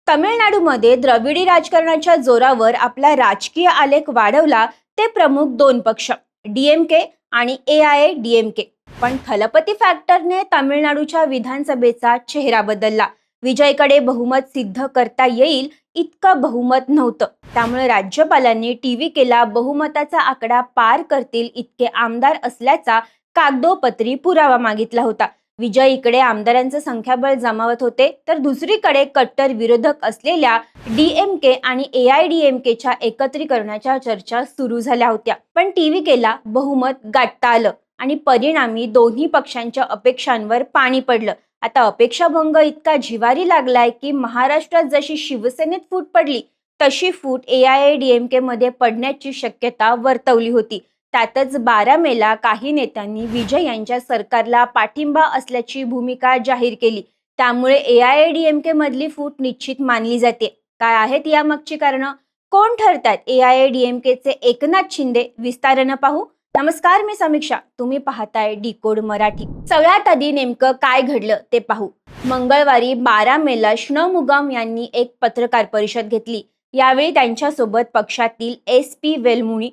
तमिळनाडूमध्ये द्रविडी राजकारणाच्या जोरावर आपला राजकीय आलेख वाढवला ते प्रमुख दोन पक्ष डीएमके आणि एआयएडीएमके. पण थलपती फॅक्टरने तामिळनाडूच्या विधानसभेचा चेहरा बदलला. विजयकडे बहुमत सिद्ध करता येईल इतकं बहुमत नव्हतं. त्यामुळे राज्यपालांनी टीव्ही केला बहुमताचा आकडा पार करतील इतके आमदार असल्याचा कागदोपत्री पुरावा मागितला होता. विजय इकडे आमदारांचं संख्याबळ जमावत होते, तर दुसरीकडे कट्टर विरोधक असलेल्या डीएमके आणि एआयडीएमकेच्या एकत्रीकरणाच्या चर्चा सुरू झाल्या होत्या. पण टीव्ही केला बहुमत गाठता आलं आणि परिणामी दोन्ही पक्षांच्या अपेक्षांवर पाणी पडलं. आता अपेक्षाभंग इतका जिव्हारी लागलाय की महाराष्ट्रात जशी शिवसेनेत फूट पडली तशी फूट एआयएडीएमके मध्ये पडण्याची शक्यता वर्तवली होती. त्यातच 12 मेला काही नेत्यांनी विजय यांच्या सरकारला पाठिंबा असल्याची भूमिका जाहीर केली. त्यामुळे एआयएडीएमके मधली फूट निश्चित मानली जाते. काय आहेत यामागची कारणं? कोण ठरतात एआयएडीएमकेचे एकनाथ शिंदे? विस्तारानं पाहू. नमस्कार, मी समीक्षा. तुम्ही पाहताय डिकोड मराठी. सगळ्यात आधी नेमकं काय घडलं ते पाहू. मंगळवारी 12 मेला षणमुगम यांनी एक पत्रकार परिषद घेतली. यावेळी त्यांच्यासोबत पक्षातील SP वेलमुणी,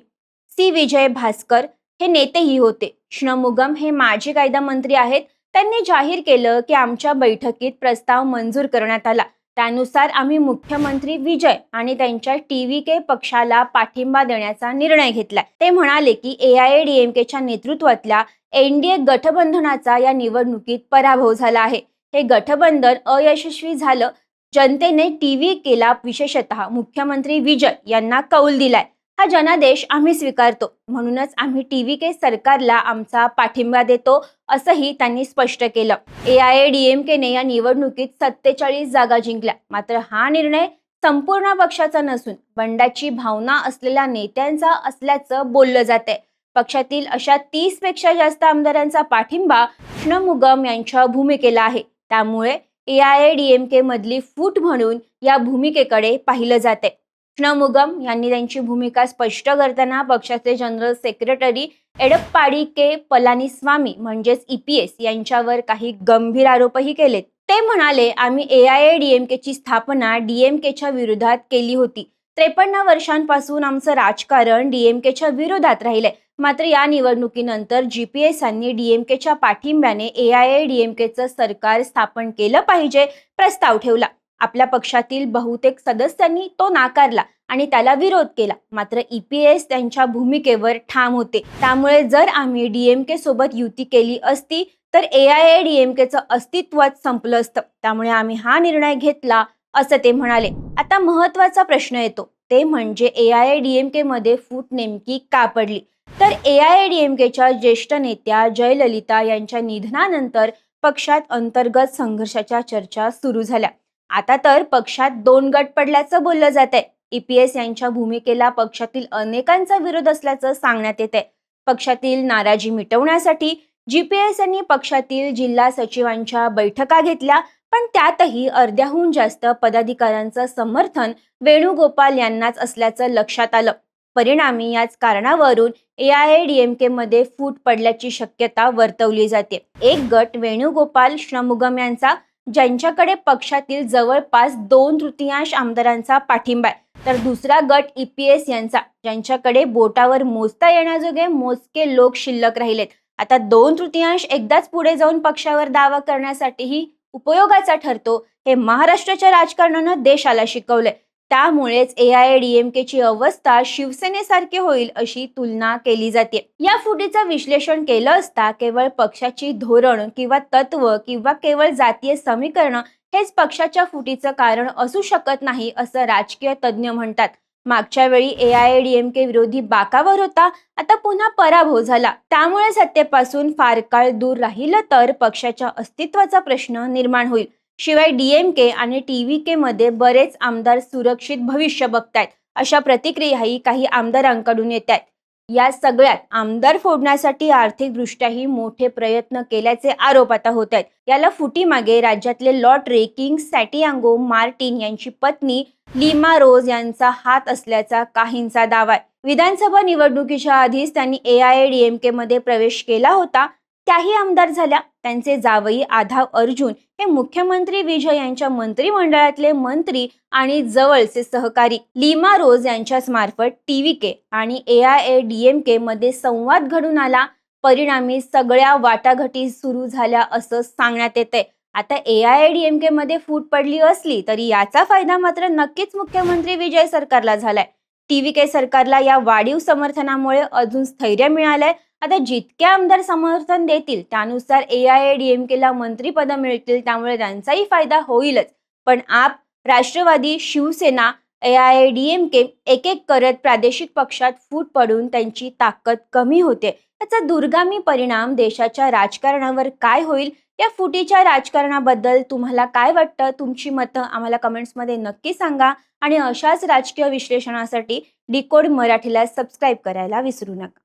सी विजय भास्कर हे नेतेही होते. षणमुगम हे माजी कायदा मंत्री आहेत. त्यांनी जाहीर केलं की आमच्या बैठकीत प्रस्ताव मंजूर करण्यात आला. त्यानुसार आम्ही मुख्यमंत्री विजय आणि त्यांच्या TVK पक्षाला पाठिंबा देण्याचा निर्णय घेतलाय. ते म्हणाले की एआयएडीएमकेच्या नेतृत्वातल्या एनडीए गठबंधनाचा या निवडणुकीत पराभव झाला आहे. हे गठबंधन अयशस्वी झालं. जनतेने TVKला विशेषतः मुख्यमंत्री विजय यांना कौल दिलाय. हा जनादेश आम्ही स्वीकारतो, म्हणूनच आम्ही TVK सरकारला आमचा पाठिंबा देतो, असंही त्यांनी स्पष्ट केलं. एआयएडीएमकेने या निवडणुकीत 47 जागा जिंकल्या. मात्र हा निर्णय संपूर्ण पक्षाचा नसून बंडाची भावना असलेल्या नेत्यांचा असल्याचं बोललं जातंय. पक्षातील अशा 30 पेक्षा जास्त आमदारांचा पाठिंबा षणमुगम यांच्या भूमिकेला आहे. त्यामुळे एआयएडीएमके मधली फूट म्हणून या भूमिकेकडे पाहिलं जाते. षणमुगम यांनी त्यांची भूमिका स्पष्ट करताना पक्षाचे जनरल सेक्रेटरी एडप्पाडी के पलानीस्वामी म्हणजेच EPS यांच्यावर काही गंभीर आरोपही केलेत. ते म्हणाले, आम्ही एआयएडीएमकेची स्थापना डीएमकेच्या विरोधात केली होती. 53 वर्षांपासून आमचं राजकारण डीएमकेच्या विरोधात राहिलंय. मात्र या निवडणुकीनंतर GPSांनी डीएमकेच्या पाठिंब्याने एआयएडीएमकेचं सरकार स्थापन केलं पाहिजे प्रस्ताव ठेवला. आपल्या पक्षातील बहुतेक सदस्यांनी तो नाकारला आणि त्याला विरोध केला. मात्र EPS त्यांच्या भूमिकेवर ठाम होते. त्यामुळे जर आम्ही डीएमके सोबत युती केली असती तर एआयएडीएमकेचं अस्तित्वच संपलं असतं. त्यामुळे आम्ही हा निर्णय घेतला, असं ते म्हणाले. आता महत्त्वाचा प्रश्न येतो, ते म्हणजे एआयएडीएमके मध्ये फूट नेमकी का पडली? तर एआयएडीएमकेच्या ज्येष्ठ नेत्या जयललिता यांच्या निधनानंतर पक्षात अंतर्गत संघर्षाच्या चर्चा सुरू झाल्या. आता तर पक्षात 2 गट पडल्याचं बोललं जातंय. EPS यांच्या भूमिकेला पक्षातील अनेकांचा विरोध असल्याचं सांगण्यात येतंय. पक्षातील नाराजी मिटवण्यासाठी GPS यांनी पक्षातील जिल्हा सचिवांच्या बैठका घेतल्या, पण त्यातही अर्ध्याहून जास्त पदाधिकाऱ्यांचं समर्थन वेणुगोपाल यांनाच असल्याचं लक्षात आलं. परिणामी याच कारणावरून एआयएडीएमके मध्ये फूट पडल्याची शक्यता वर्तवली जाते. एक गट वेणुगोपाल षणमुगम यांचा, ज्यांच्याकडे पक्षातील जवळपास 2/3 आमदारांचा पाठिंबा आहे, तर दुसरा गट EPS यांचा, ज्यांच्याकडे बोटावर मोजता येण्याजोगे मोजके लोक शिल्लक राहिलेत. आता 2/3 एकदाच पुढे जाऊन पक्षावर दावा करण्यासाठीही उपयोगाचा ठरतो, हे महाराष्ट्राच्या राजकारणानं देशाला शिकवलंय. त्यामुळेच एआयएडीएमकेची अवस्था शिवसेनेसारखी होईल अशी तुलना केली जाते. या फुटीचं विश्लेषण केलं असता केवळ पक्षाची धोरण किंवा तत्व किंवा केवळ जातीय समीकरण हेच पक्षाच्या फुटीचं कारण असू शकत नाही, असं राजकीय तज्ज्ञ म्हणतात. मागच्या वेळी एआयएडीएमके विरोधी बाकावर होता, आता पुन्हा पराभव झाला. त्यामुळे सत्तेपासून फार काळ दूर राहिलं तर पक्षाच्या अस्तित्वाचा प्रश्न निर्माण होईल. शिवाय डीएमके आणि TVK मध्ये बरेच आमदार सुरक्षित भविष्य बघतायत, अशा प्रतिक्रियाही काही आमदारांकडून येत आहेत. या सगळ्यात आमदार फोडण्यासाठी आर्थिकदृष्ट्याही मोठे प्रयत्न केल्याचे आरोप आता होत आहेत. याला फुटीमागे राज्यातले लॉटरी किंग सॅटियांगो मार्टिन यांची पत्नी लीमा रोज यांचा हात असल्याचा काहींचा दावा आहे. विधानसभा निवडणुकीच्या आधीच त्यांनी एआयएडीएमके मध्ये प्रवेश केला होता. त्याही आमदार झाल्या. त्यांचे जावई आधाव अर्जुन हे मुख्यमंत्री विजय यांच्या मंत्रिमंडळातले मंत्री आणि जवळचे सहकारी. लीमा रोज यांच्याच मार्फत TVK आणि AIADMK मध्ये संवाद घडून आला. परिणामी सगळ्या वाटाघाटी सुरू झाल्या असं सांगण्यात येते. आता AIADMK मध्ये फूट पडली असली तरी याचा फायदा मात्र नक्कीच मुख्यमंत्री विजय सरकारला झालाय. TVK सरकारला या वाढीव समर्थनामुळे अजून स्थैर्य मिळालंय. आता जितके आमदार समर्थन देतील त्यानुसार AIADMK ला मंत्रीपद मिळतील, त्यामुळे त्यांचाही फायदा होईलच. पण आप, राष्ट्रवादी, शिवसेना, AIADMK एक एक करत प्रादेशिक पक्षात फूट पडून त्यांची ताकद कमी होते. याचा दूरगामी परिणाम देशाच्या राजकारणावर काय होईल? या फुटीच्या राजकारणाबद्दल तुम्हाला काय वाटतं? तुमची मतं आम्हाला कमेंट्समध्ये नक्की सांगा आणि अशाच राजकीय विश्लेषणासाठी डिकोड मराठीला सबस्क्राईब करायला विसरू नका.